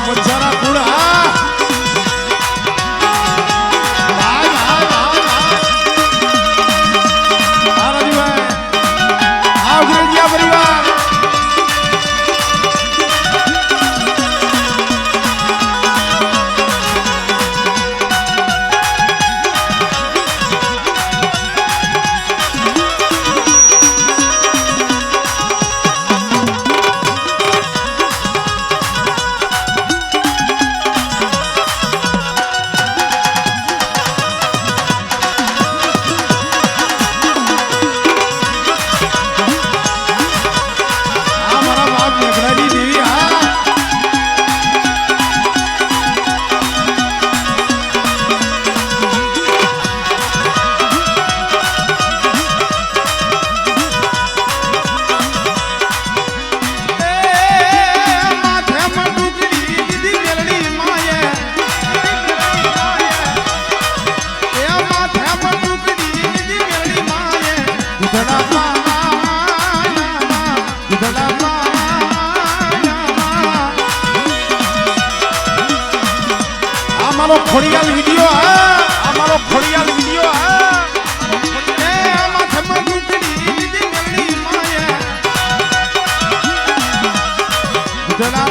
बचारा कूड़ा खोड़ियाल वीडियो है हमारो खोड़ियाल वीडियो है माथे में गुदड़ी दी मेरी माया गुदड़ा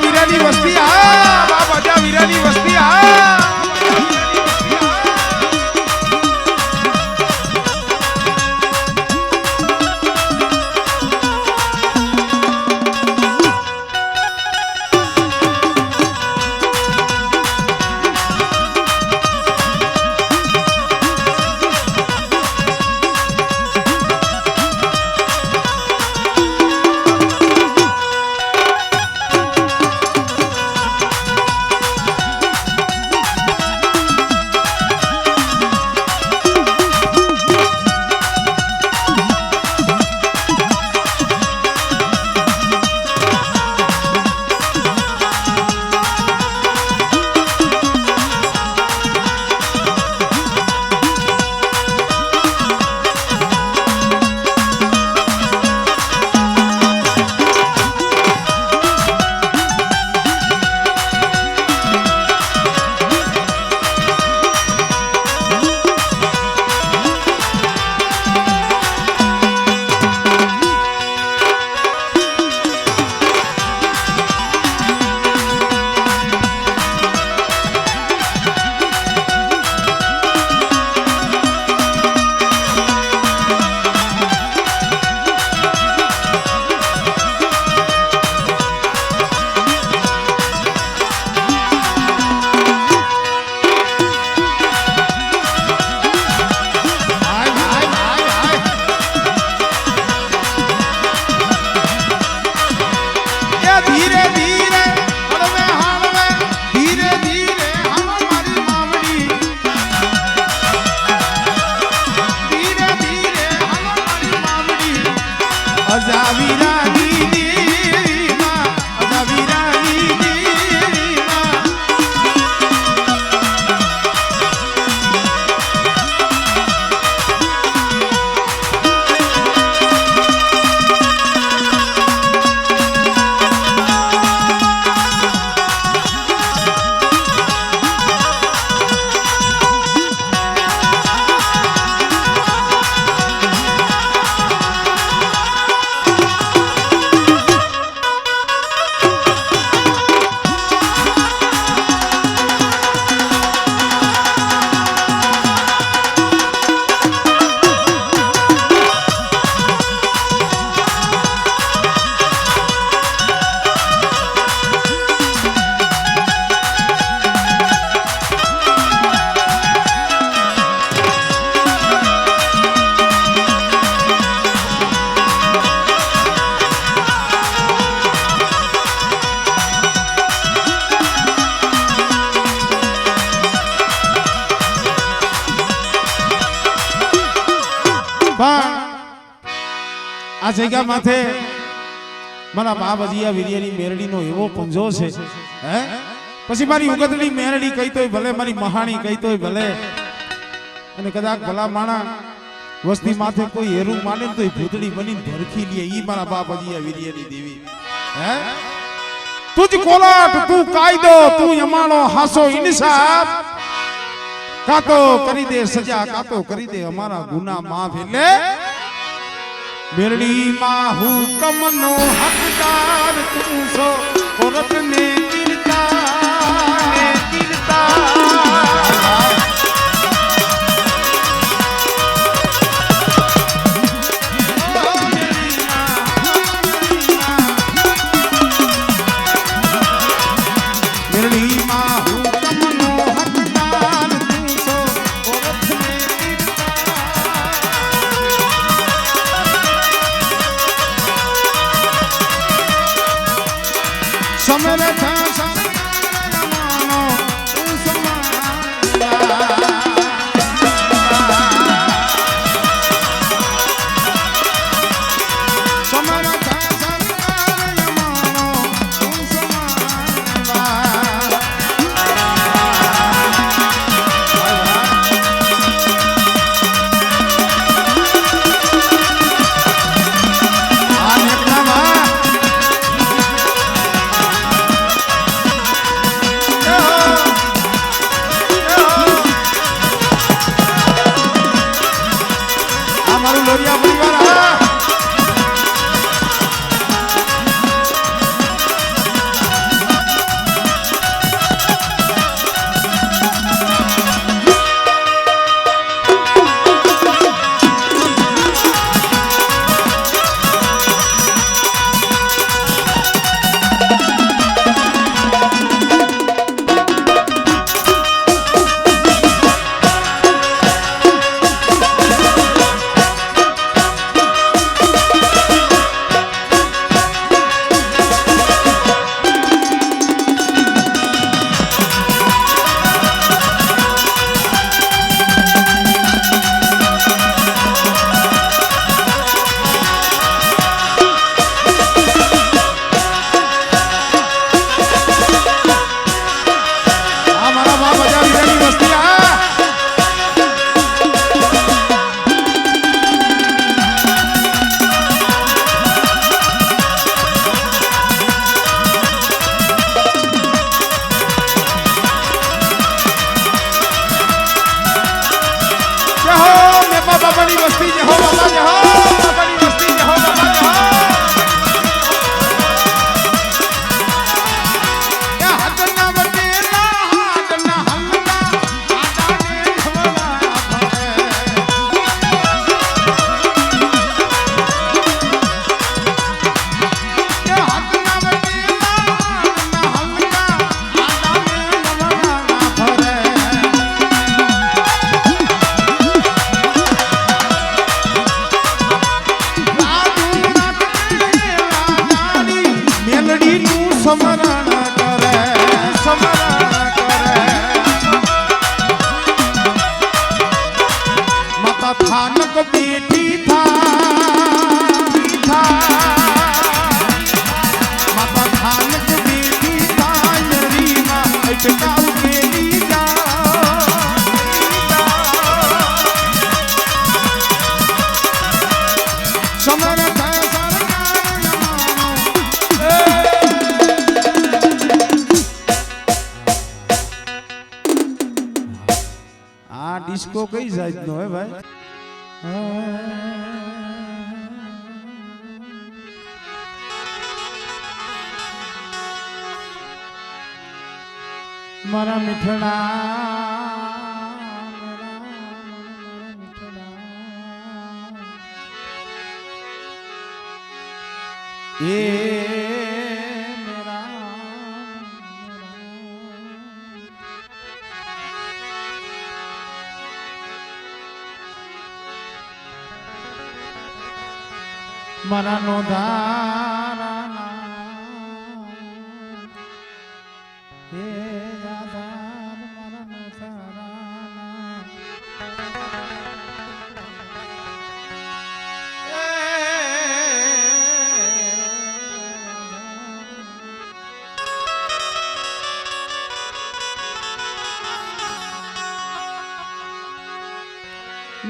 वीरानी वस्ती बाबा जा वीरानी वस्ती આ જગ્યા માથે મારા બા ભજીયા વીર્યની મેરડીનો એવો પંજો છે હે પછી મારી ઉગતની મેરડી કહી તોય ભલે મારી મહાણી કહી તોય ભલે અને કદાચ ભલા માણા વસ્તી માથે કોઈ હેરું માને તો ભૂતડી બની ધરખી લે ઈ મારા બા ભજીયા વીર્યની દેવી હે તુજ કોલાટ તું કાયદો તું યમાણો હાસો ઇન્સાફ કાતો કરી દે સજા કાતો કરી દે અમારા ગુના માફ એટલે મેરડી માં હુકમ નો હકદાર તું છો કોરટ ને ડિસ્કો કઈ જાતનો હે ભાઈ મારા મીઠડા એ મારા નો ધારા હે આધાર મારા નો ધારા એ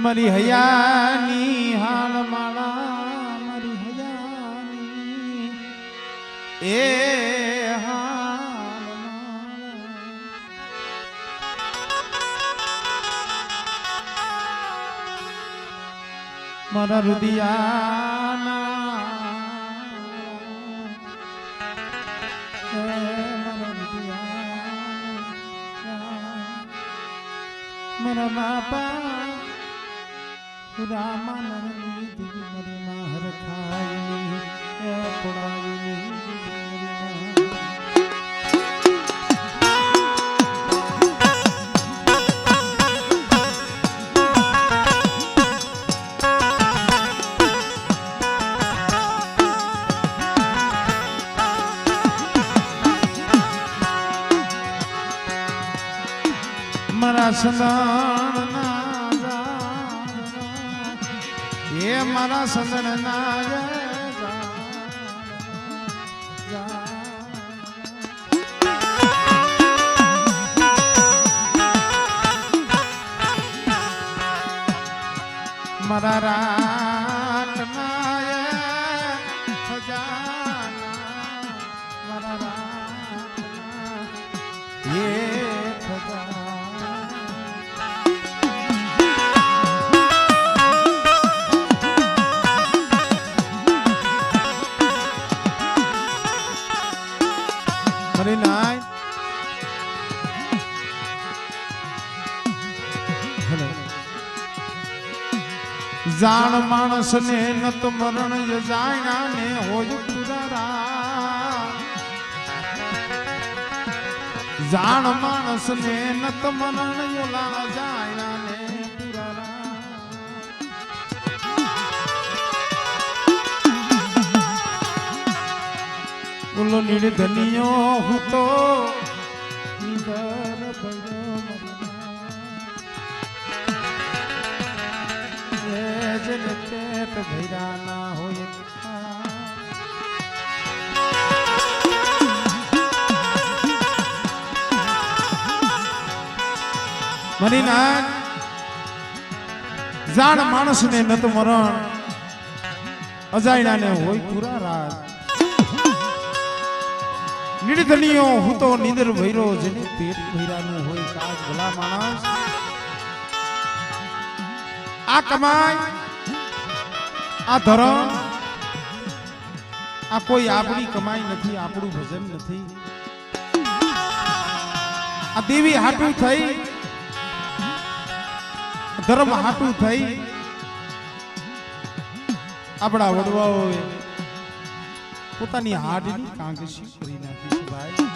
મારી હયાની હાલ માળા મારી હયાની એ હાલ મારા રુદિયાના મારા બાપા રામાનંદની દીવી મારી માં હરખાયની પડાવીની મારા સંદન એ મારા સંદન ના મારા રાત ના ખજાના મારા રાત એ ખજાના જાણ માણસ ને નત મરણ જાણ્યા ને હોય પુરારા જાણ માણસ ને નત મરણ યોલા જાણ્યા ને પુરારા બોલો નિર્ધનિયો હું તો નિધર ભયો પેટ ભૈરા ના હોય મરી ના જાણ માણસ ને નત મરણ અજાયણા ને હોય પૂરા રાત નિર્ધનિયો હું તો નિંદર ભૈરો જેને પેટ ભૈરા નું હોય કાજ ભલા માણસ આ કમાય આ ધર્મ આ કોઈ આપણી કમાઈ નથી આપણું ભજન નથી આ દેવી હાટું થઈ ધર્મ હાટું થઈ આપણા વડવાઓએ પોતાની હાડની કાંગશી કરી નાખી છે ભાઈ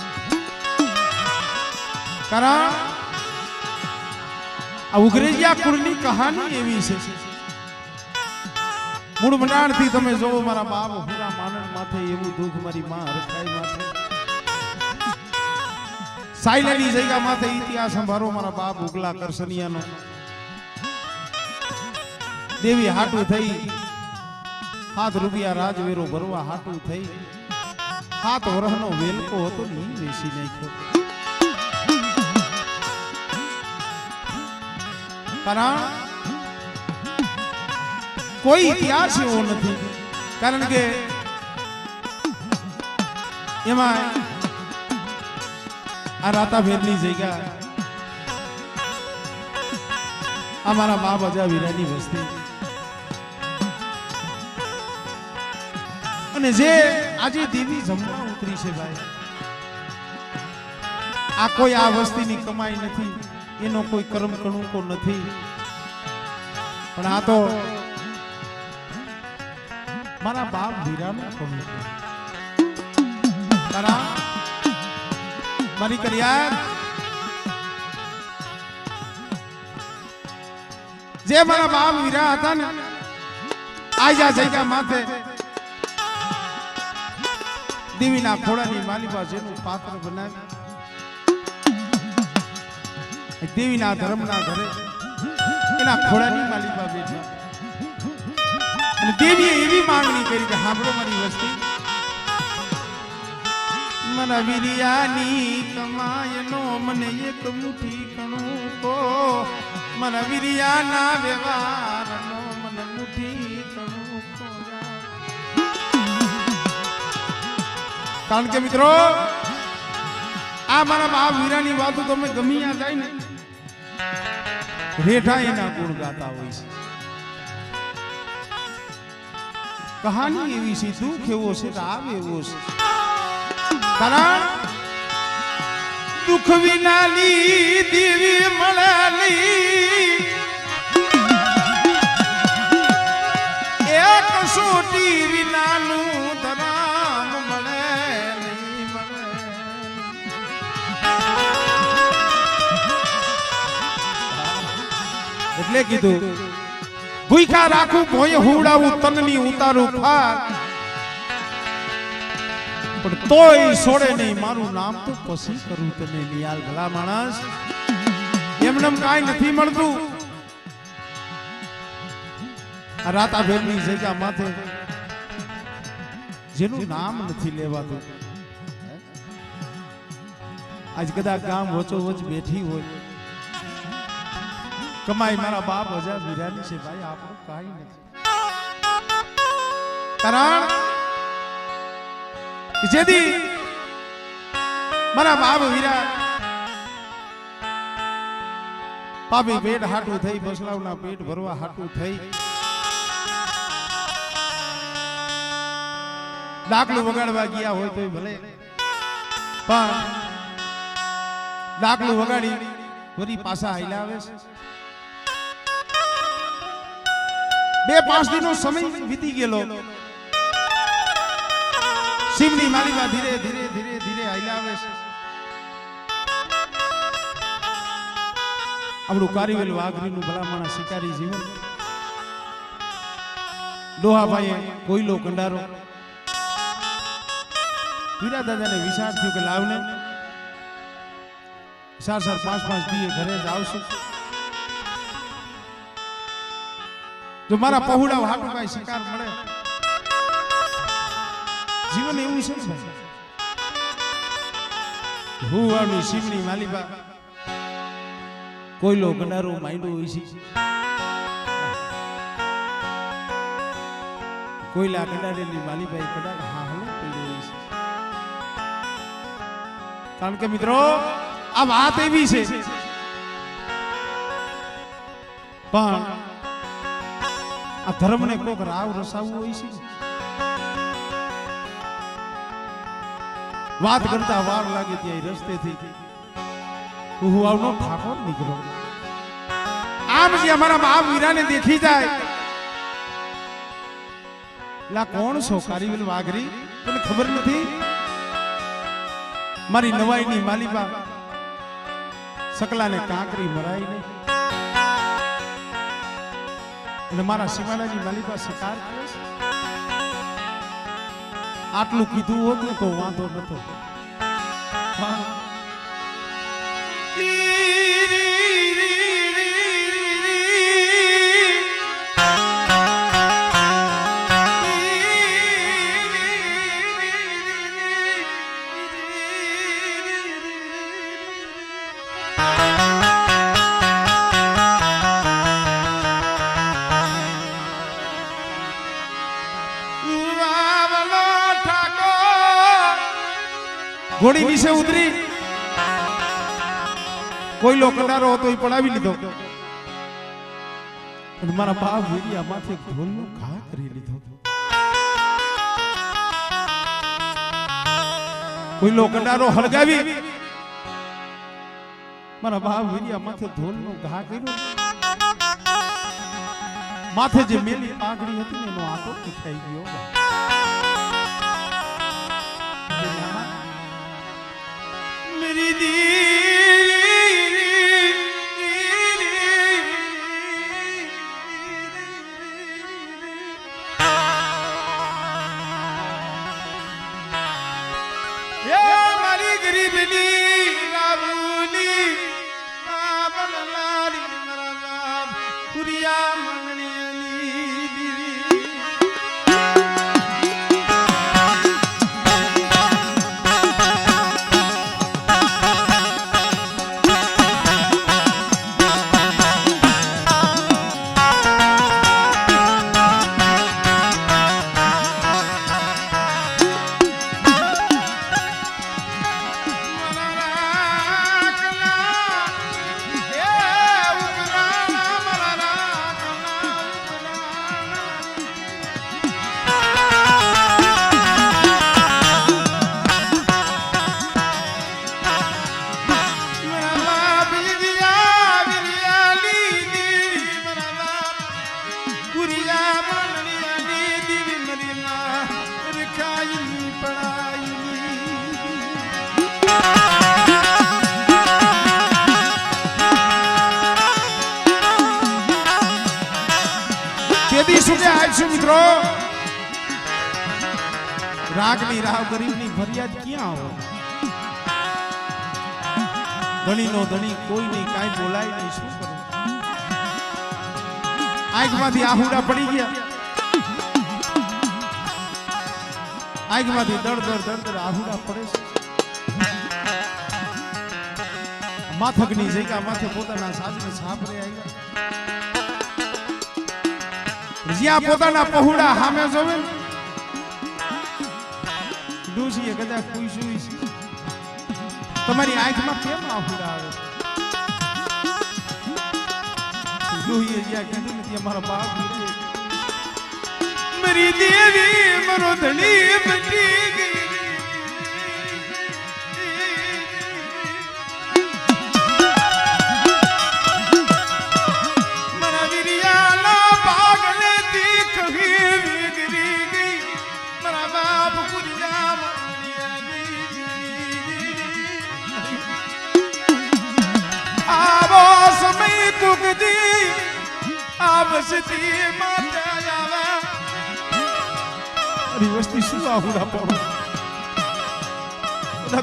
કારણ આ ઉઘરેજિયા કુળની કહાની એવી છે મૂળ મંડાણ થી તમે જોવો મારા બાપ હુરા માનણ માથે એવું દુઃખ મારી માં હરખાઈ માથે સાયલાની જગ્યા માથે ઇતિહાસ સંભાળો મારા બાપ ઉગલા કરસનિયાનો દેવી હાટું થઈ 7 રૂપિયા રાજવેરો ભરવા હાટું થઈ 7 વર્ષનો વેલકો હતો ને વેચી નાખ્યો કારણ કોઈ ઇતિહાસ એવો નથી કારણ કે એમાં આ રાતાભેરની જગ્યા અમારા મા બજા વીરાની વસ્તી અને જે આજે દેવી જમવા ઉતરી છે ભાઈ આ કોઈ આ વસ્તીની કમાઈ નથી એનો કોઈ કર્મ કણુકો નથી પણ આ તો મારા બાપ વીરાનું કણુકો તારા મારી કરિયાર જે મારા બાપ વીરા હતા ને આજા જગ્યા માથે દેવીના ખોડાની માલિકા જેનું પાત્ર બનાવી દેવીના ધર્મના ઘરે એના ખોડાની માલિકા બેઠી અને દેવીએ એવી માંગણી કરી કે સાંભળો મારી વસ્તી મારા વીરિયાની કમાયનો મને એક મુઠ્ઠી કણું કો मन विरियाना व्यवहारनो मन मुठी तणु खोजा। कारण के मित्रों आ मारा बाप वीरानी वातो तो मैं गमी आ जाए ने रेठा एना गुण गाता होई छे। कहानी एवी छे, दुख एवो छे, राव एवो छे। कारण दुख विनाली देवी मळाली एक सोटी विनानु धराम मळे नहीं मळे। એટલે કીધું ભૂખા રાખું ભોય હુડાવું તનની ઉતારું ફાર પણ તોય છોડે નહીં મારું નામ તો પછી કરું તને નિયાલ ભલા માણસ એમનેમ કાંઈ નથી મળતું। આ રાતા ભેરની જગ્યા માથે જેનું નામ નથી લેવાતું આજ કદાચ ગામ વચો વચ બેઠી હોય કમાઈ મારા બાપ હજાર વીરાની છે ભાઈ આપણું કાંઈ નથી। કારણ જેદી મારા બાપ વીરા પાપી પેટ હાટું થઈ બસલાવના પેટ ભરવા હાટું થઈ ડાકલું વગાડવા ગયા હોય તો ભલે પણ ડાકલું વગાડી વળી પાછા હાઈલા આવે છે। 2-5 દિનનો સમય વીતી ગયેલો શિવની માલિકા ધીરે ધીરે ધીરે ધીરે હાઈલા આવે છે। આપણું કારીવેલ વાઘરીનું ભલામણા શિકારી જીવન ડોહાભાઈએ કોયલો કંડારો વીરા દાદાને વિચાર થયું કે લાવને 4-4 5-5 દીએ ઘરે જ આવશું જો મારા પહોળા હાટું કાંઈ શિકાર મળે જીવન એવું છે ને હું આનું શિવની માલિકા કોયલો કંડારો માંડ્યો હોય છે કોયલા કંડારેલી માલિકાએ કદાચ હા હલો પડ્યો હોય છે। કારણ કે મિત્રો આ વાત એવી છે પણ આ ધર્મને કોક રાવ રસાવવું હોય છે વાત કરતા વાર લાગે ત્યાં રસ્તેથી હું આવનો ઠાકોર નીકળો આમ જે અમારા બાપ વીરાને દેખી જાય લા કોણ છો કારીવેલ વાઘરી તને ખબર નથી મારી નવાઈની માલિકા સકલાને કાંકરી મરાઈ નહીં અને મારા શિવાલાજી માલિકા શિકાર કરે છે। આટલું કીધું હોત ને તો વાંધો નતો ઘોડી નીચે ઉતરી કોયલો કંડારો હતો એ પડાવી લીધો અને મારા બાપ વીરિયા માથે ઢોલનો ઘા કરી લીધો। કોયલો કંડારો હળગાવી મારા બાપ વીરિયા માથે ઢોલનો ઘા કર્યો માથે જે મેલી પાઘડી હતી ને એનો આંટો ઉઠાઈ ગયો। मेरी मारी गरीबनी राबुली बाबलारी मराब पुरिया રાગની રાવ ગરીબની ફરિયાદ ક્યાં આવે? ધણીનો ધણી કોઈ નહીં, કાંઈ બોલાય નહીં, શું કરું? આંખમાંથી આહુડા પડી ગયા, આંખમાંથી દળ આહુડા પડે છે. માથકની જગ્યા માથે પોતાના સાજને સાપરે આવ્યા, જ્યાં પોતાના પહોળા સામે જોવે ડોશીએ કદાચ પૂછ્યું તમારી આંખમાં કેમ આહુડા આવે? ડોહીએ જ્યાં કીધું ને ત્યાં મારા બાપ મારી દેવી મારો ધણી બની ગઈ. વસ્તી શું આહુડા પડો?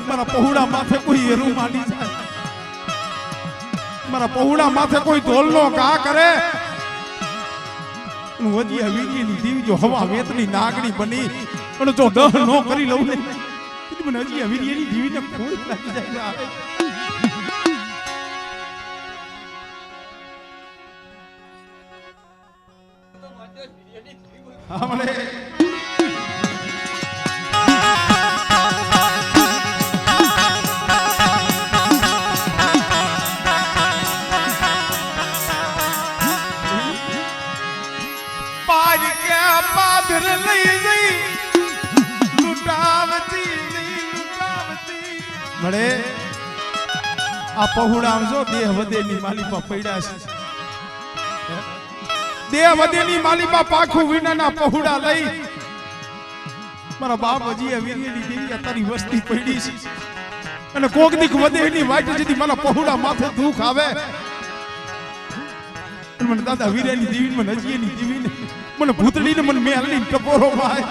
મારા પહોળા માથે કોઈ હેરું માંડી જાય, મારા પહોળા માથે કોઈ ઢોલનો ઘા કરે, વજીયા વીજળીની દેવી જો હવા વેતની નાગણી બની અને જો દહ ન કરી લઉં ને મને હજી વીજળીની દેવીને કોઈ લાગી જાય. हमने पाज के पादर लई गई लुटावती मळे आ पहुड़ा जो देह वदेली मालिपा पड्या छे. देह वदेली मालिपा पाखू विनाना पहुड़ा लई मारा बाप हजी वीरेली देवी तारी वस्ती पड़ी છે અને કોક દીક વદેલી વાટ જદી મારા પહોળા માથે દુખ આવે મને દાદા વીરેલી દેવી મને હજીની દેવી ને મને ભૂતડીને મને મેલની ટપોરો ભાઈ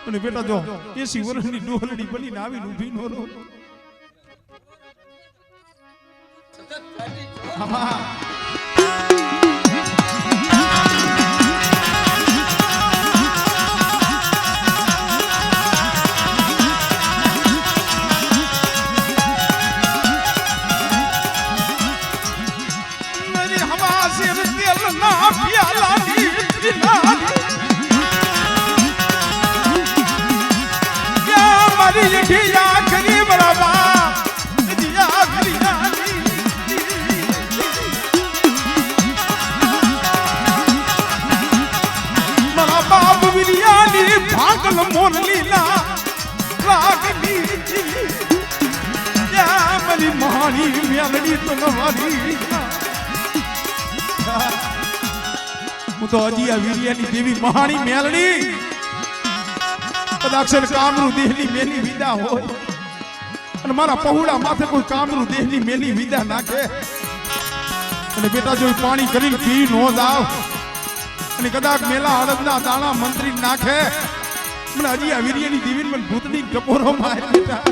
અને બેટા જો 80 વર્ષની ડોહલડી બનીને આવીને ઊભી નો રહો. આમાં મોરલીલા રાગની યા મલી મહાની મેલડી તનવારી હું તો હજી આ વીરિયાની દેવી મહાની મેલડી કદાક્ષર કામરૂ દેહની મેલી વિદા હોય અને મારા પહોળા માથે કોઈ કામરૂ દેહની મેલી વિદા નાખે અને બેટા જો પાણી કરીને પી નો જાવ અને કદાચ મેલા હળદના દાણા મંત્રી નાખે મને હજી આ વીરિયાની દેવી મને ભૂતની ટપોરો મારે બેટા.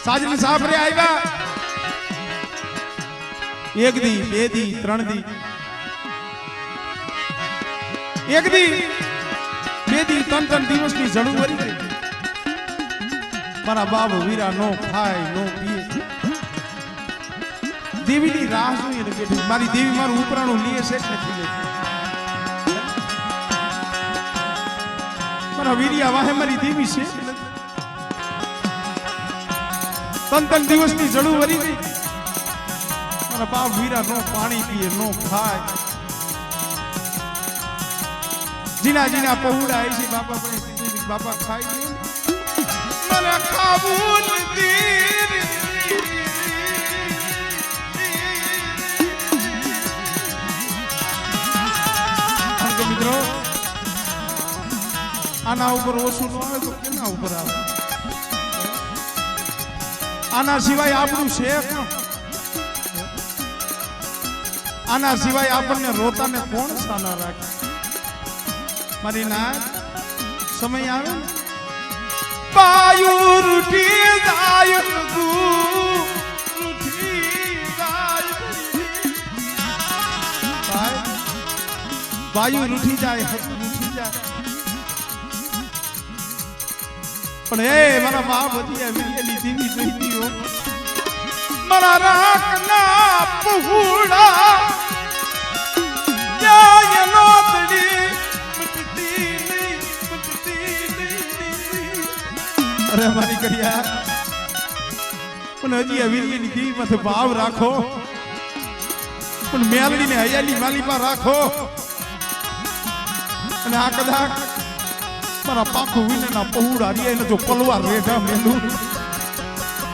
સાજની સાપરે આવ્યા એક દી બે દી ત્રણ દી એક દી બે દી ત્રણ દિવસની જડું વળી ગઈ. મારા બાપ વીરા નો ખાય નો પીએ દેવીની રાહ જોઈએ ને બેઠી મારી દેવી મારું ઉપરાણું લીએ છે કે નથી લેતી મારા વીરિયા વાહે મારી દેવી છે તન દિવસની જડું વરી ગઈ મારા બાપ વીરા નો પાણી પીએ નો ખાય જીના જીના પહોળા આવી છે બાપા પણ બાપા ખાઈ લે મને ખાવું નથી મિત્રો આના ઉપર ઓછું ન આવે તો કેના ઉપર આવે આના સિવાય આપણું છે આના સિવાય આપણને રોતાને કોણ સાના રાખે મારી ના સમય આવે ને પાયુ રૂઠી જાય વાયુ રૂઠી જાય રૂઠી જાય પણ એ મારા મા બધી વિયેલી દીવી જોઈતી હો મારા રાખના પહોળા જાય લોતડી અરે મારી કરિયા પણ હજી વીરલીની દીવી માથે ભાવ રાખો પણ મેલડીને હયાલી માલીમાં રાખો અને આ કદાચ મારા પાખું વિનેના પહોળા રિયાને જો પલવાર રેઠા મેલું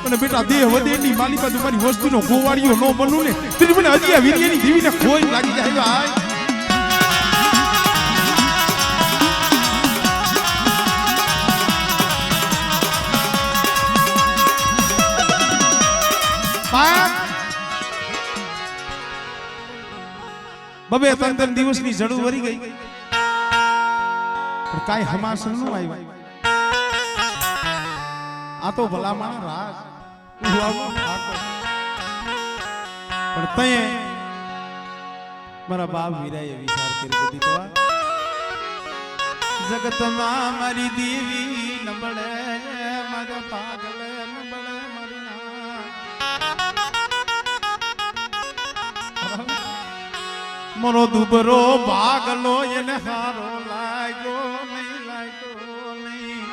અને બેટા દેહ વધેની માલીમાં જો મારી વસ્તુનો ગોવાળીઓ ન બનું ને તેની મને હજી વીરલીની દીવીને ખોઈ લાગી જાય હાય બબે ત્રણ દિવસની જડું વરી ગઈ પણ કાઈ હમાસર નો આવ્યા આ તો ભલામણ રાજ પણ તય મારા બાપ વીરાએ વિચાર કરી દીધો જગતમાં મારી દેવી નબળે મારા પાગલે નબળે મારી મરો દુબરો ભાગલો એને હારો લાગ્યો નહીં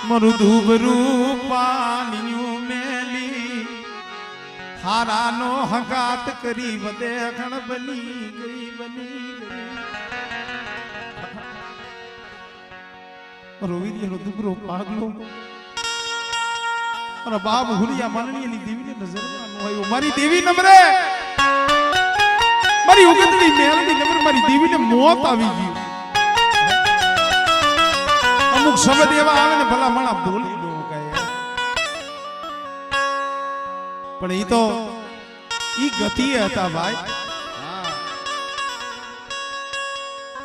મરું દુબરું પાણીયું મેલી હારાનો હંગાત કરી વધે ખણ બની ગઈ મરો વીર્યનો દુબરો ભાગલો મારા બાપ હુલિયા માનણીની દેવીને નજરમાં નો આવ્યો મારી દેવી નમરે મારી ઉગતડી મેલડી નંબર મારી દેવીને મોત આવી ગયું અમુક શબ્દ એવા આવે ને ભલા માણા બોલી નો કહે પણ ઈ તો ઈ ગતિ હતા ભાઈ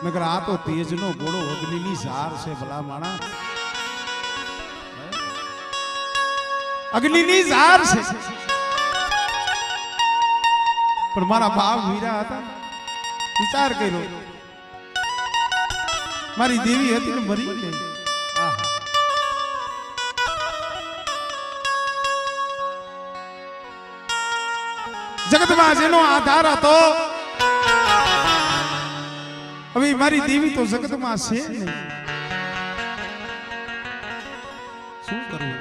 નકર આ તો તેજનો ઘોડો અગ્નિની ઝાર છે ભલા માણા અગ્નિની ઝાર છે પણ મારા બાપ વીરા હતા વિચાર કર્યો મારી દેવી હતી ને મરી ગઈ જગતમાં જેનો આધાર હતો હવે મારી દેવી તો જગતમાં છે નહીં શું કરવું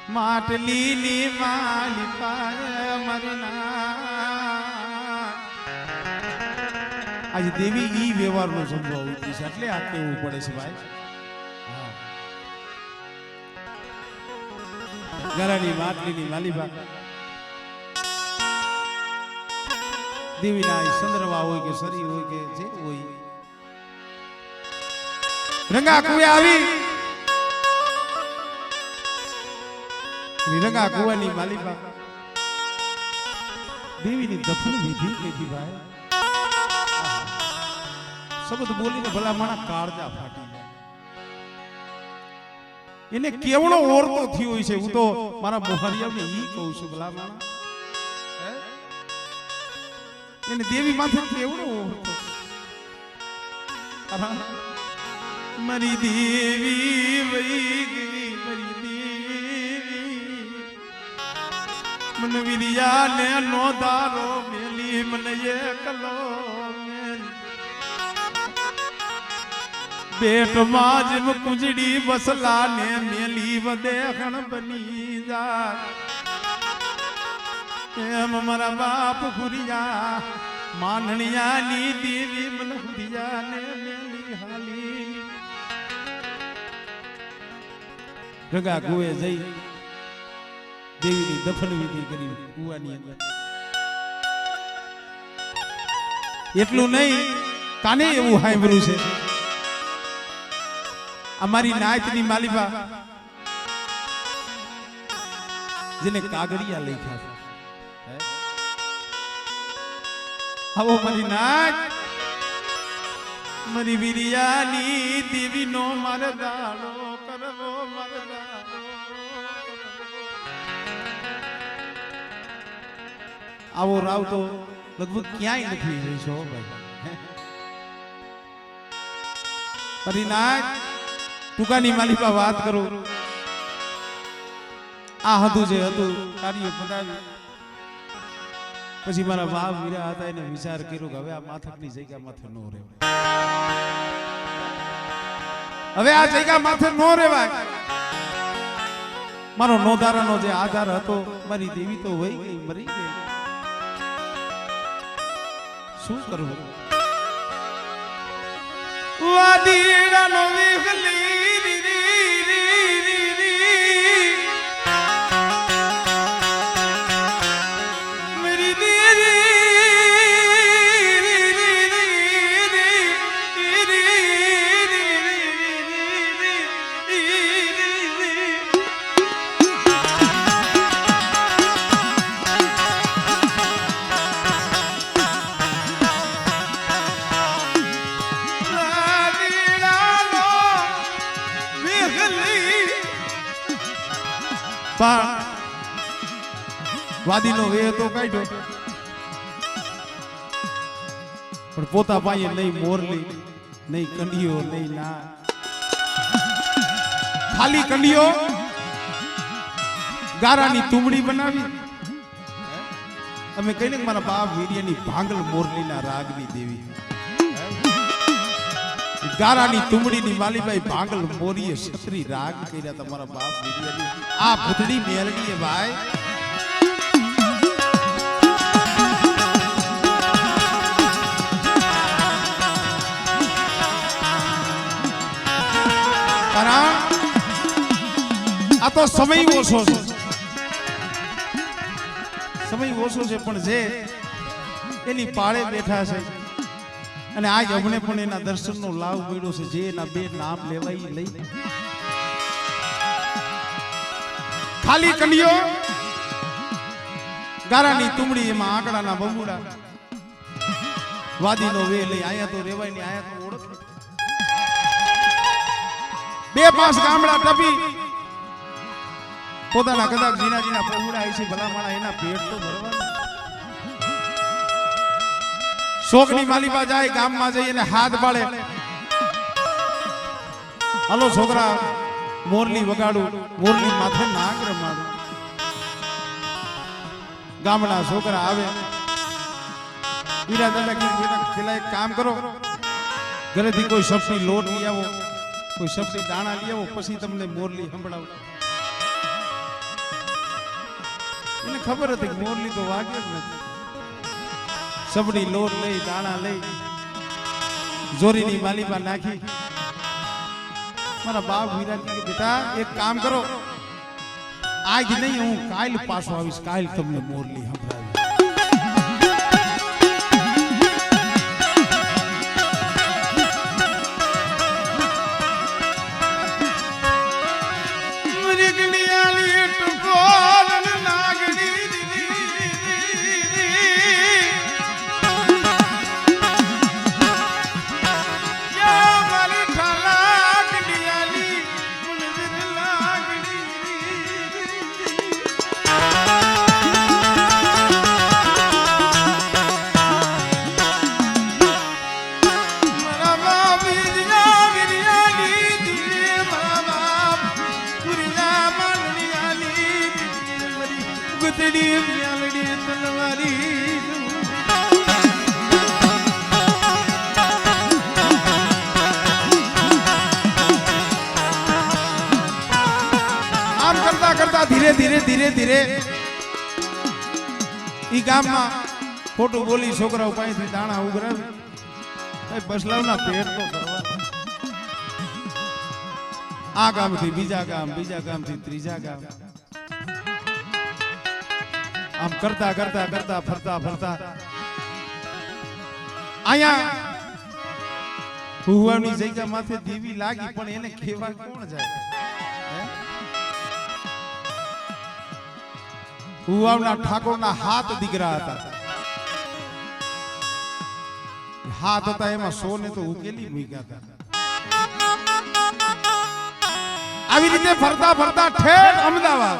માટલી ની માલિકા મરના આજે દેવી ઈ વ્યવહાર નો સંભવ છે એટલે આ કેવું પડે છે ભાઈ ઘરાની માટલી ની માલિકા દેવીના ચંદ્રવા હોય કે સરી હોય કે જે હોય રંગા કુએ આવી રંગા કુવાની માલિકા દેવીની દફન વિધિ કીધી ભાઈ શબ્દ બોલીને ભલા માણા કાળજા ફાટી જાય એને કેવડો ઓરતો થયો છે હું તો મારા મોહરિયાને ઈ કહું છું ભલા માણા એને દેવી માથે કેવડો ઓરતો મારી દેવી વઈ ગઈ મારી દેવી मन विरिया ने नो दारो मेली मन ये कलो मेली बेट माज में कुंजड़ी बसला ने मेली वदेखण बनी जा एम मरा बाप खुरिया माननिया नी देवी मन खुरिया ने मेली हाली रगा गुए जई देवी ની દફન વિધિ કરી કુવાની અંદર એટલું નહીં કાને એવું સાંભળ્યું છે અમારી નાયતની માલિબા જેને કાગડિયા લખ્યા છે આવો મારી નાયત મારી વિરિયાની દેવીનો મરદાડો કરવો મરદાડો आवो राव तो लगभग क्यांय नहीं रही छो भाई परिनाथ टूकानी मालिका बात करो आ हदू जे हदू कार्य बतावी પછી મારા બાપ વીરા હતા એને વિચાર કર્યો કે હવે આ માથકની જગ્યા માથે નો રહે હવે આ જગ્યા માથે નો રહેવાય મારો નોધારાનો જે આધાર હતો મારી દેવી તો વહી ગઈ મરી ગઈ શું કરવું વાદીડાનો વિહલી વાદીનો વે તો કાઢ્યો પણ પોતા પાયે નહીં મોરલી નહીં કંડિયો નહીં ના ખાલી કંડિયો ગારાની તુમડી બનાવી અમે કહીને મારા બાપ વીર્યની ભાંગલ મોરલીના રાગની દેવી ગારાની તુમડીની માલીબાઈ ભાંગલ મોરીએ છત્રી રાગ કર્યા તમારા બાપ વીર્યની આ ભૂતડી મેલડીએ ભાઈ આ તો સમય ઓછો છે સમય ઓછો છે પણ જે એની પાળે બેઠા છે અને આજ અમને પણ એના દર્શનનો લાભ મળ્યો છે જે એના બે નામ લેવાય લઈ ખાલી કંડિયો ગારાની તુમડી એમાં આંકડાના બબુડા વાદીનો વે લઈ આયા તો રેવાય ને આયા તો ઓળખ બે પાંચ ગામડા ટપી પોતાના કદાચ જીના જીના બબુડા છે ભલા માણા એના પેટ તો ભરવાના શોકની માલિકા જાય ગામમાં જઈ અને હાથ બાળે હાલો છોકરા મોરલી વગાડું મોરલી માથે નાગ રમાડું ગામના છોકરા આવે વીરા દાદા કીધું પેલા એક કામ કરો ઘરેથી કોઈ સબ્જી લોટ લઈ આવો કોઈ સબ્જી દાણા લઈ આવો પછી તમને મોરલી સંભળાવું એને ખબર હતી કે મોરલી તો વાગે જ નથી सबड़ी लोट लई दाना लई जोरीनी मालीबा नाखी मारा बाप वीरा के बेटा एक काम करो आज नहीं हूं काल पासो आवीश काल तुमने मोरली संभळावी સતડી મ્યાલડી તલવારી આમ કરતા કરતા ધીરે ધીરે ધીરે ધીરે ઈ ગામમાં ખોટું બોલી છોકરાઓ પાસેથી દાણા ઉઘરાવે બસલાવના પેટ તો કરવા આ ગામથી બીજા ગામથી ત્રીજા ગામ આમ કરતા કરતા કરતા ફરતા ફરતા અહીંયા હુવાની જગ્યા માથે દેવી લાગી પણ એને ખેવા કોણ જાય હુવાના ઠાકોરના હાથ દીકરા હતા હાથ હતા એમાં સોને તો ઉકેલી મૂક્યા હતા આવી રીતે ફરતા ફરતા ઠેઠ અમદાવાદ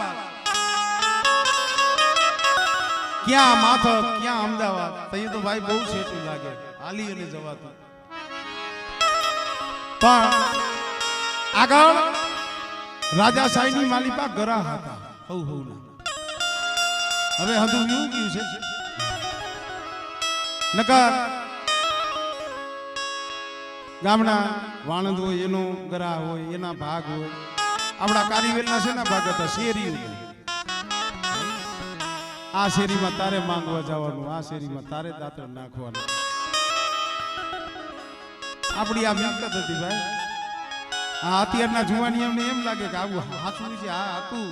ક્યાં માથક ક્યાં અમદાવાદ તઈ તો ભાઈ બહુ સેટું લાગે હાલી અને જવાતું પણ આગળ રાજાશાહીની માલિકા ગરા હતા હઉ હઉ હવે હદું એવું ગયું છે નકર ગામના વાણંદ હોય એનો ગરા હોય એના ભાગ હોય આપણા કારીવેલના છે ને ભાગ હતા શેરી આ શેરીમાં તારે માંગવા જવાનું આ શેરીમાં તારે દાંતણ નાખવાનું આપણી આ મિલકત હતી ભાઈ આ અત્યારના જુવાની અમને એમ લાગે કે આવું હાથું છે આ હતું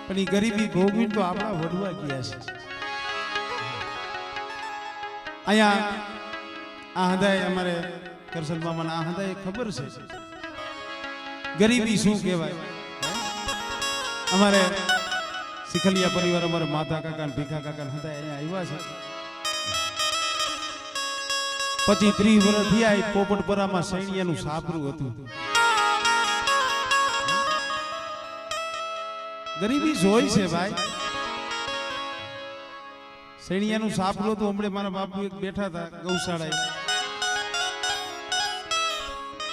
પણ એ ગરીબી ભોગવી તો આપણા વડવા ગયા છે અહીંયા આ હદાય અમારે કરશન મામાના આ હદાય ખબર છે ગરીબી શું કહેવાય અમારે શિખલિયા પરિવાર અમારે માતા કાકા ને ભીખા કાકા હદાય અહીંયા આવ્યા છે 25-30 વર્ષ થયા પોપટપરામાં સૈણિયાનું સાપરું હતું ગરીબી જોઈ છે ભાઈ સૈણિયાનું સાપરું હતું હમણે મારા બાપુ એક બેઠા હતા ગૌશાળાએ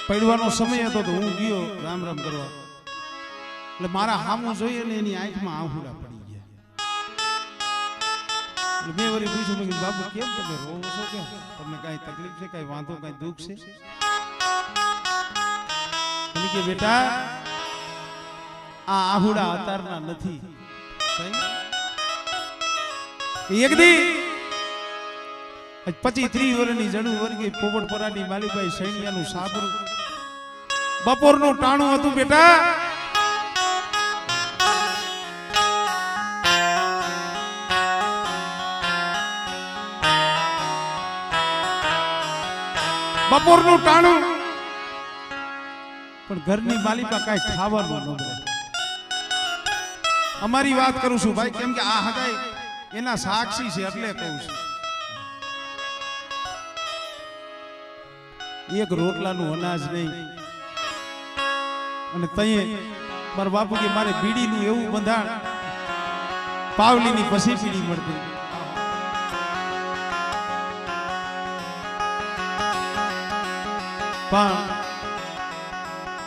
પડવાનો સમય હતો તો હું ગયો રામ રામ કરવા એટલે મારા હામું જોઈએ ને એની આંખમાં આંખુડા પડી ગયા એટલે મેં વળી પૂછ્યું કે બાપુ કેમ તમે રોવો છો કે તમને કઈ તકલીફ છે કઈ વાંધો કઈ દુઃખ છે કે બેટા આ આહુડા અતારના નથી એક દી 25-30 વર્ષની જડું વર્ગી પોપટપરાની માલીભાઈ સૈણિયાનું સાબરું બપોરનું ટાણું હતું બેટા બપોરનું ટાણું પણ ઘરની માલીપા કઈ ખાવાનું ન મળે અમારી વાત કરું છું ભાઈ કેમ કે આ હદાય એના સાક્ષી છે એટલે કહું છું એક રોટલાનું અનાજ નહીં અને તઈએ મારા બાપુ કે મારે બીડીનું એવું બંધાણ પાવલીની પછી બીડી મળતી પણ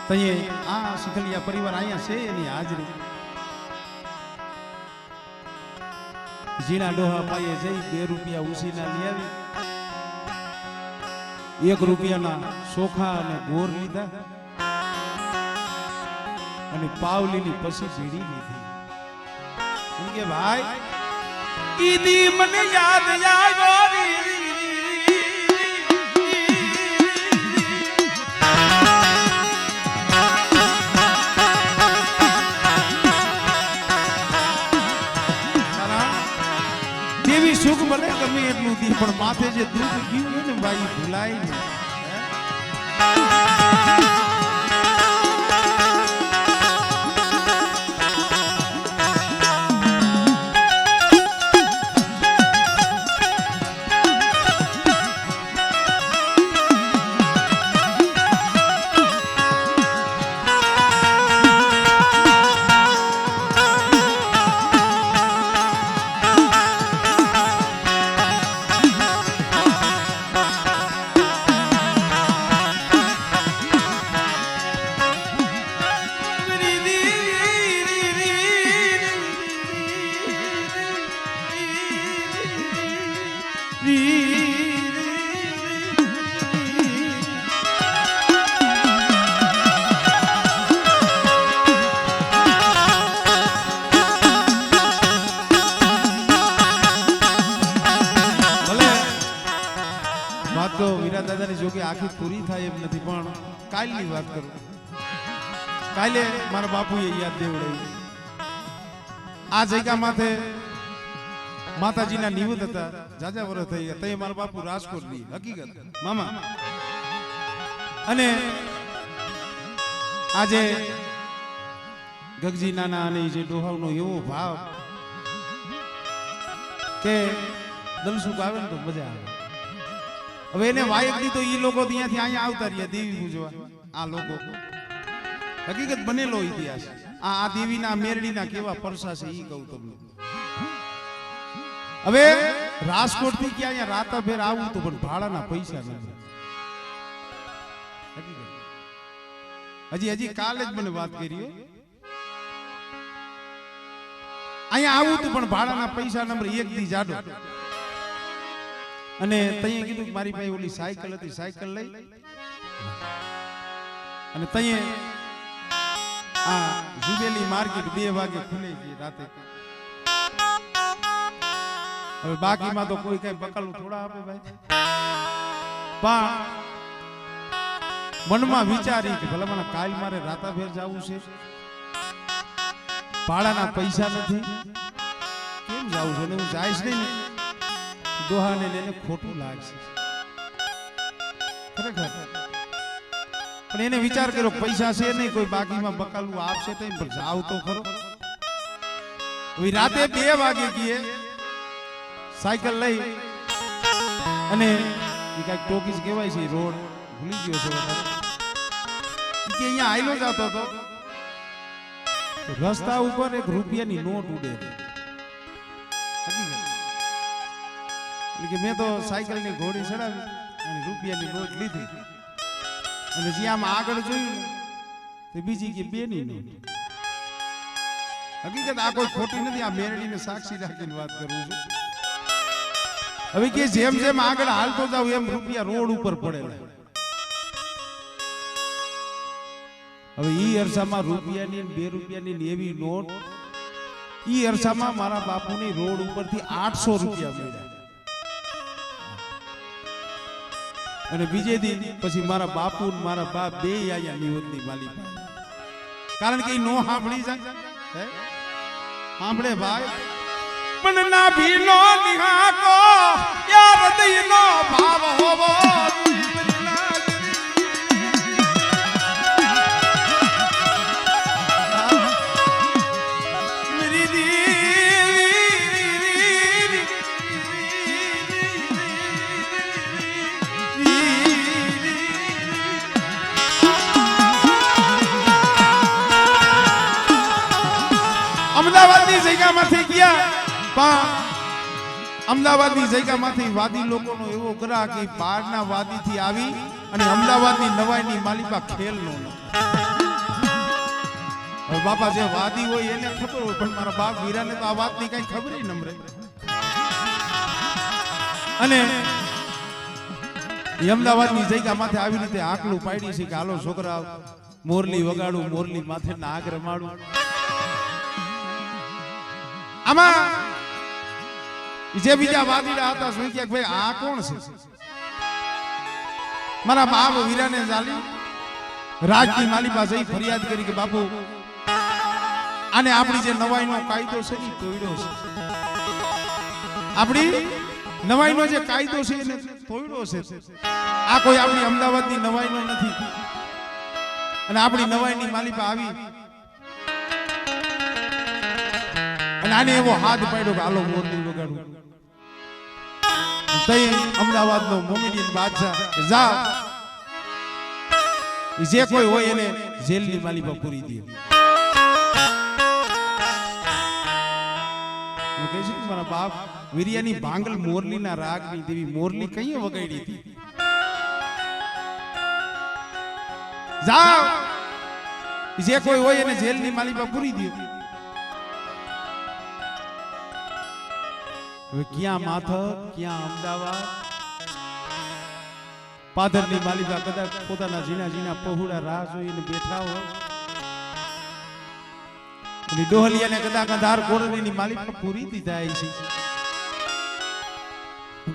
તઈએ આ શિખલિયા પરિવાર અહીંયા છે એની હાજરી ઝીણા ડોહા પાયે જઈ 2 રૂપિયા ઉસીના લઈ આવી 1 રૂપિયાના સોખા અને ગોર લીધા અને પાવલીની પછી બીડી લીધી એમ કે ભાઈ ઈદી મને યાદ આવ્યો દેવી સુખ ભલે ગમે એટલું દી પણ માથે જે દુઃખ ગયું ને ભાઈ ભૂલાય નહીં આખી પૂરી થાય એમ નથી, પણ કાલની વાત કરું. કાલે મારા બાપુએ યાદ દેવડાવ્યું. આ જગ્યા માથે માતાજીના નિવેદ હતા, જાજા વર્ષ થઈ ગયા. તઈ મારા બાપુ રાજકોટ ની હકીકત મામા. અને આજે ગગજી નાના અને જે ડોહાવનો એવો ભાવ કે દલસુખ આવે ને તો મજા આવે. હવે એને વાયક દીધો એ લોકો ત્યાંથી અહીંયા આવતા રહ્યા દેવી પૂજવા. આ લોકો હકીકત બનેલો ઇતિહાસ. આ દેવીના મેરડીના કેવા પરસા છે એ કહું તમને. હવે રાજકોટ થી ક્યાં અહીંયા રાતાભેર આવું તો પણ ભાડાના પૈસા નથી. હજી કાલે જ મને વાત કરી. અહીંયા આવું તો પણ ભાડાના પૈસા નંબર 1 દી જાડો. અને તઈએ કીધું મારી પાસે ઓલી સાયકલ હતી, સાયકલ લઈ અને તઈએ આ જુબેલી માર્કેટ 2 વાગે ખુલે ગઈ રાતે. હવે બાકીમાં તો કોઈ કઈ બકાલું થોડા આપે ભાઈ. પણ મનમાં વિચારી કે ભલા મને કાલ મારે રાતાભેર જવું છે, ભાડાના પૈસા નથી, કેમ જવું છે? હું જાઈશ નહીં ને દોહાને લઈને ખોટું લાગશે ખરેખર. પણ એને વિચાર કર્યો પૈસા છે નહીં, કોઈ બાકીમાં બકાલું આપશે તો પણ જાવ તો ખરો. રાતે 2 વાગે ગયે સાયકલ લઈ અને કઈક ટોકીસ કહેવાય છે, રોડ ભૂલી ગયો છે કે અહીંયા આયલો જતો હતો. રસ્તા ઉપર એક રૂપિયાની નોટ ઉડે. કે મેં તો સાયકલ ની ઘોડી ચડાવી અને રૂપિયાની નોટ લીધી અને જ્યાં આગળ જોયું તો બીજી કે 2 ની નોટ. હકીકત આ કોઈ ખોટી નથી, આ મેરડીને સાક્ષી રાખીને વાત કરું છું. હવે કે જેમ જેમ આગળ હાલતો જાવ એમ રૂપિયા રોડ ઉપર પડેલા. હવે ઈ અરસામાં રૂપિયાની 2 રૂપિયાની એવી નોટ, ઈ અરસામાં મારા બાપુની રોડ ઉપરથી 800 રૂપિયા મળ્યા. અને બીજે દી પછી મારા બાપુ ને મારા બાપ 2 આયા નિવતની માલી. કારણ કે નો સાંભળી જાય સાંભળે ભાઈ. પણ ના ભીનો નિહાકો યાર હૃદયનો ભાવ હોવો. અમદાવાદની જગ્યામાંથી ગયા પણ અમદાવાદની જગ્યામાંથી વાદી લોકોનો એવો ગ્રાહ કે બહારના વાદીથી આવી અને અમદાવાદની નવાઈની માલિકા ખેલનો ન. હવે બાપા જે વાદી હોય એને ખબર હોય, પણ મારા બાપ વીરાને તો આ વાતની કઈ ખબર ન રહે. અને અમદાવાદની જગ્યામાંથી આવી રીતે આકલું પાડી છે કે હાલો છોકરા મોરલી વગાડું, મોરલી માથે નાગ રમાડું. આમાં જે બીજા વાદીડા હતા શું કે ભાઈ આ કોણ છે? મારા બાપ વીરાને ચાલી રાજની માલી પાસે ફરિયાદ કરી કે બાપુ આને આપણી જે નવાઈનો કાયદો છે ને તોડ્યો છે. આપણી નવાઈનો જે કાયદો છે એને તોડ્યો છે. આ કોઈ આપણી અમદાવાદની નવાઈનો નથી. અને આપણી નવાઈની માલી પાસે આવી અને આને એવો હાથ પાડ્યો કે હાલો મોરલી વગાડું. તઈ અમદાવાદનો મોમેડિયન બાદશાહ જા જે કોઈ હોય એને જેલની માલી પર પૂરી દે. હું કહે છે મારા બાપ વીરિયાની ભાંગલ મોરલીના રાગની દેવી મોરલી કઈ વગાડી હતી. જા જે કોઈ હોય એને જેલની માલી પર પૂરી દે. હવે ક્યાં માથક, ક્યાં અમદાવાદ, પાદરની માલિકા કદાચ પોતાના ઝીણા ઝીણા પહોળા રાહ જોઈને બેઠા હોય. અને ડોહલિયાને કદાચ અંધાર કોરડીની માલિકા પૂરી દીધા છે.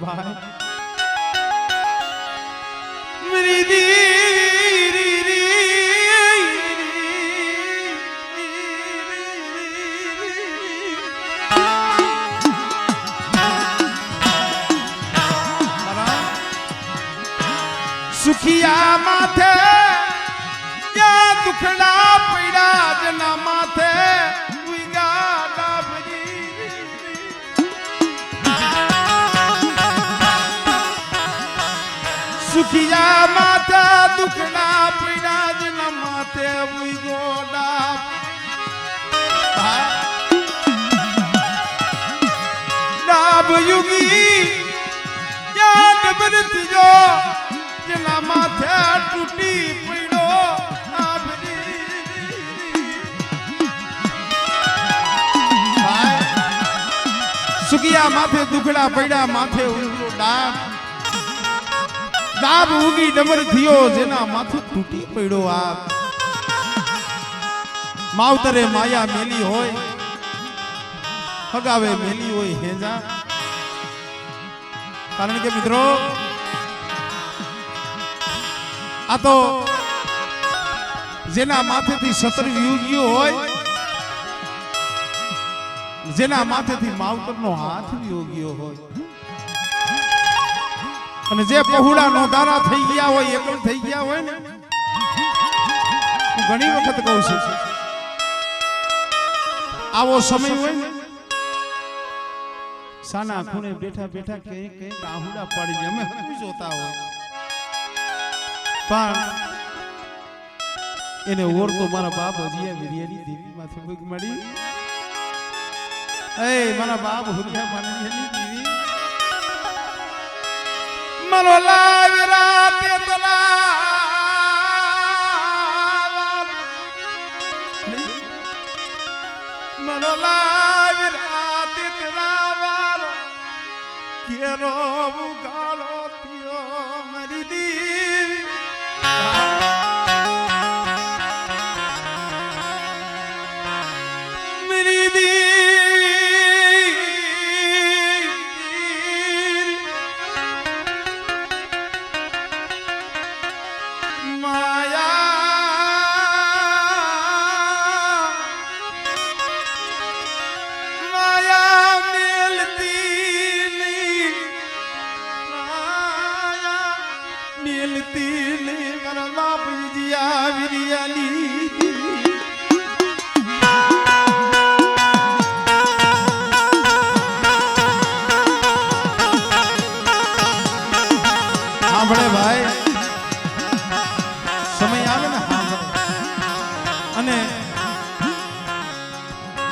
ભાઈ मेरी दी सुखिया माथे या दुखड़ा पीड़ा जना माथे सुखिया माथे दुखड़ा पीड़ा जना माथे गोडा डाब युगी या डबरत जो जना माथे टूटी पीड़ो सुखिया माथे दुखड़ा पीड़ा माथे डाब डाब उगी डमर थियो जेना माथुं तूटी पड्यो आप मावतरे माया मेली होय हगावे मेली होय हेजा कारण के मित्रों आ तो जेना माथे थी सतर युगियो होय जेना माथे थी मावतर नो हाथ योगियो होय અને જે પહોળા નો દારા થઈ ગયા હોય એકલ થઈ ગયા હોય ને હું ઘણી વખત કહું છું આવો સમય હોય ને સાના ખૂણે બેઠા બેઠા કે આહુડા પાડી અમે હજુ જોતા હોય પણ એને ઓર તો મારા બાપ હજીયા વિરિયાની દેવી માથે ભૂખ મળી એ મારા બાપ હુરિયા માનની દેવી મનોલા વિરાતે તલા મનોલા વિરાતે તલા કેરો ગાળો થયો મરી દી મરી દી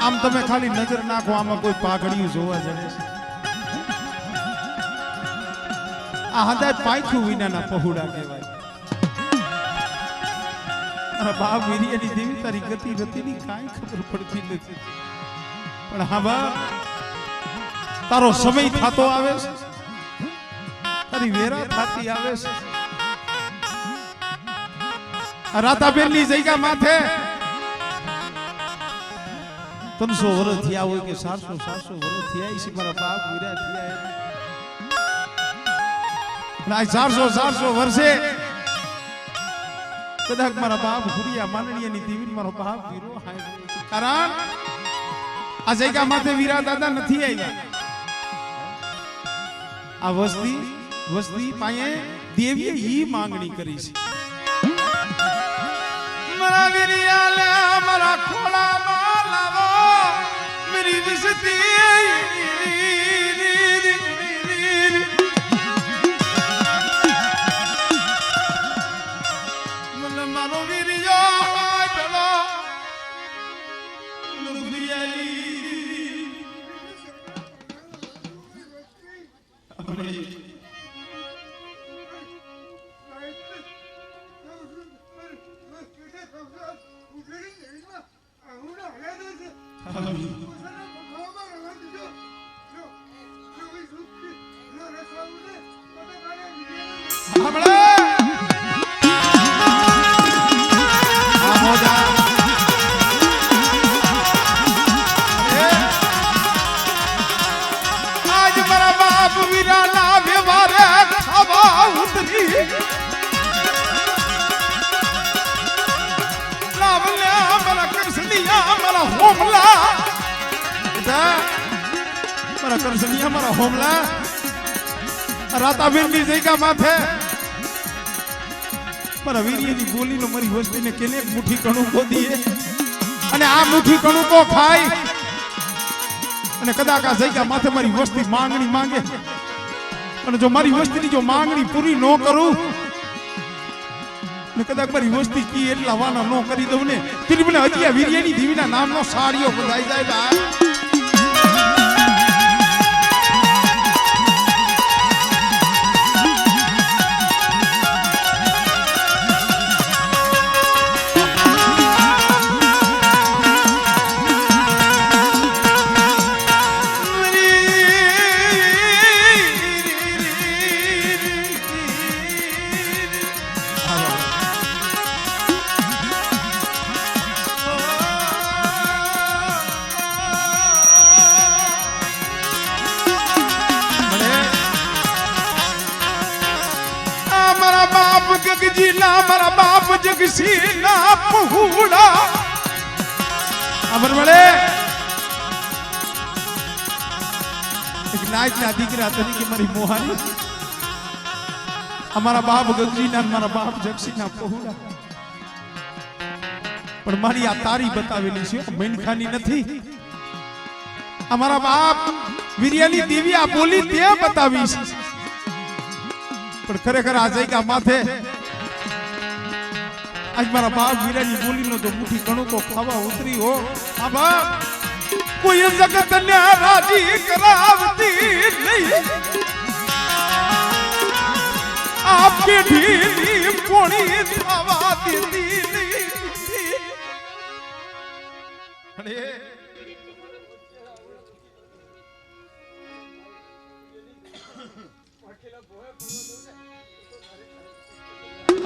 આમ તમે ખાલી નજર નાખો આમાં કોઈ પાઘડિયું જોવા જડે છે આ હદાય પાયથું વિનાના પહોળા કહેવાય બાપ વીર્યની દેવી તારી ગતિ રતિની કાંઈ ખબર પડતી નથી પણ હા બા તારો સમય થતો આવે છે તારી વેરા થતી આવે છે રાતાબેનની જગ્યા માથે 300 વર્ષ થયા હોય કે 700 વર્ષ થયા છે મારા બાપ વીરા થયા ના 400 વર્ષે કદાચ મારા બાપ હુરિયા માનણીયાની દેવી મારો બાપ વીરો હાય કારણ આ જગ્યા માથે વીરા દાદા નથી આવ્યા આ વસ્તી પાયે દેવીએ ઈ માંગણી કરી છે મારા વીરિયા લે મારા ખોળામાં લાવો मेरी विसती मन मानो वीरियो चलो नुरियाली अपने आज मेरा बाप वीरा ना व्यवहार खबा उतरी કરસનિયા મારા હોમલા મારા કરસનિયા મારા હોમલા રાતાબેનની જગ્યા માથે મારા વીર્યની બોલીનો મારી વસ્તીને કેને મુઠ્ઠી કણુકો દીએ અને આ મુઠ્ઠી કણુકો ખાય અને કદાચ આ જગ્યા માથે મારી વસ્તી માંગણી માંગે અને જો મારી વસ્તીની જો માંગણી પૂરી ન કરું ને કદાચ મારી વસ્તી કી એટલા વાના ન કરી દઉં ને તેની મને હજી આ વીર્યની દેવીના નામનો સાડીઓ બધાઈ જાય જગજીના મારા બાપ જગસીના પહુડા અમર મળે એક નાયકના દીકરા તરીકે મારી મોહાની અમારા બાપ ગગજીના મારા બાપ જગસીના પહુડા પણ મારી આ તારી બતાવેલી છે મૈનખાની નથી અમારા બાપ વીર્યની દેવી આ બોલી તે બતાવી છે પણ ખરેખર આ જગ્યા માથે આજ મારા બાપ વીરાની બોલીનો તો મુઠ્ઠી કણુકો ખાવા ઉતરી હો આ બાપ કોઈ જગતને રાજી કરાવતી નહીં આ પેઢીની પોણી થવા દેતી નહીં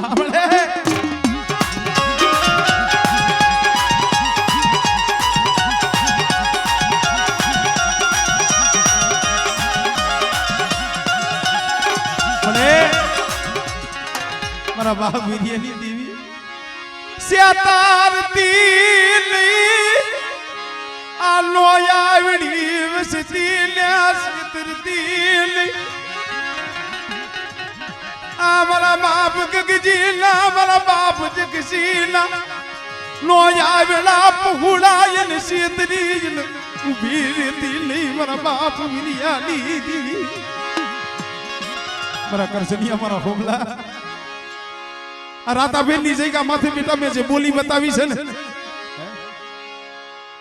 આપણે મારા બાપ વીર્યની દેવી સ્યાતારતી નહીં આ લોયાવડી વસતી ને સ્વતરતી નહીં આ મારા બાપ ગગજીના મારા બાપ જગસીના લોયાવડા પહુડા ને સેતરી ઉભી રહેતી નહીં મારા બાપ વીર્યાની દેવી મારા કરસનિયા મારા હોમલા આ રાતાબેન ની જગ્યા માથે બેટા મેં જે બોલી બતાવી છે ને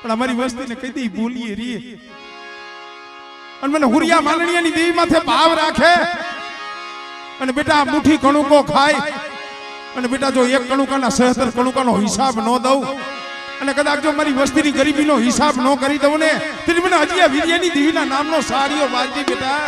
પણ અમારી વસ્તીને કહી દે બોલીએ રીએ અને મને હુરિયા માલણીયાની દેવી માથે ભાવ રાખે અને બેટા મુઠ્ઠી કણુકો ખાય અને બેટા જો એક કણુકાના 76 કણુકાનો હિસાબ ન દઉં અને કદાચ જો મારી વસ્તીની ગરીબીનો હિસાબ ન કરી દઉં ને તેની મને હજી આ વીર્યની દેવીના નામનો સાડીઓ બાંધી બેટા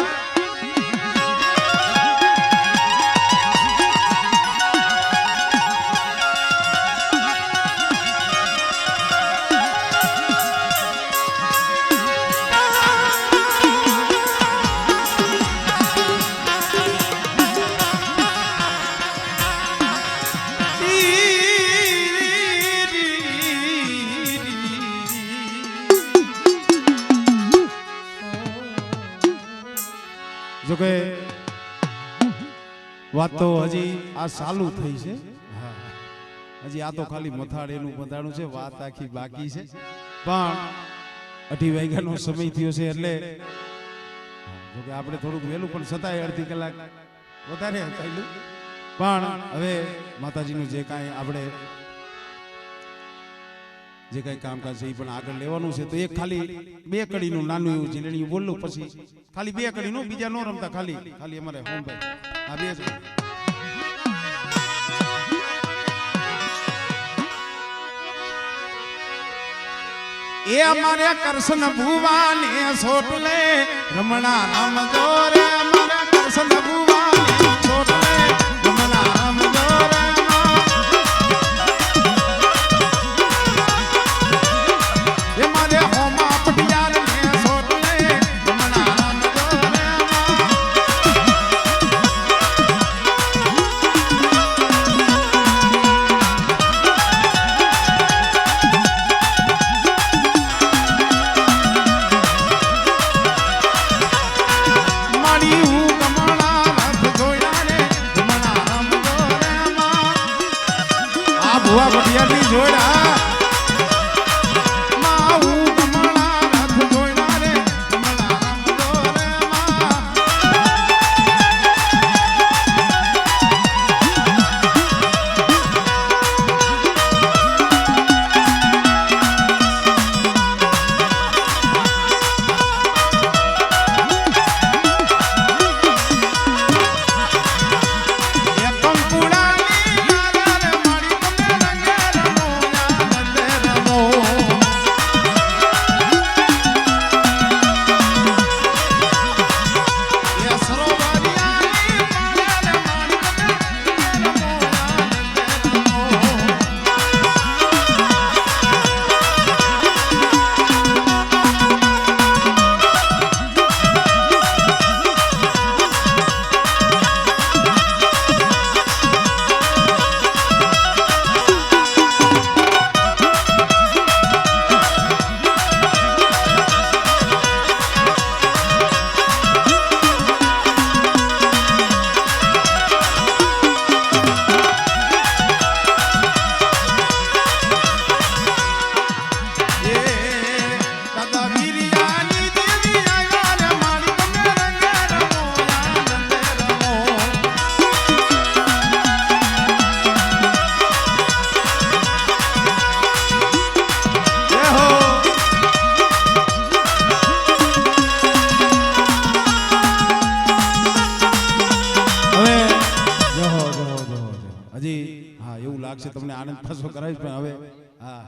જોકે વાત તો હજી આ ચાલુ થઈ છે હજી આ તો ખાલી મથાળેનું બંધાણું છે વાત આખી બાકી છે પણ 2:30 વાગ્યાનો સમય થયો છે એટલે જોકે આપણે થોડુંક વહેલું પણ છતાંય અડધી કલાક વધારે થયેલું પણ હવે માતાજીનું જે કાંઈ આપણે જે કઈ કામકાજ છે એ પણ આગળ લેવાનું છે તો એક ખાલી 2 કડીનું નાનું એવું જીલણીયું બોલું પછી ખાલી 2 કડીનું બીજા નો રમતા ખાલી અમારે હોમભાઈ આ 2 છે એ અમારે કરશન ભુવાને સોટલે રમણા રામ જોરે અમારે કરશન ભુવાને સોટલે રમણા રામ જોરે હજી હા એવું લાગશે તમને આનંદ પાછો કરાવીશ પણ હવે હા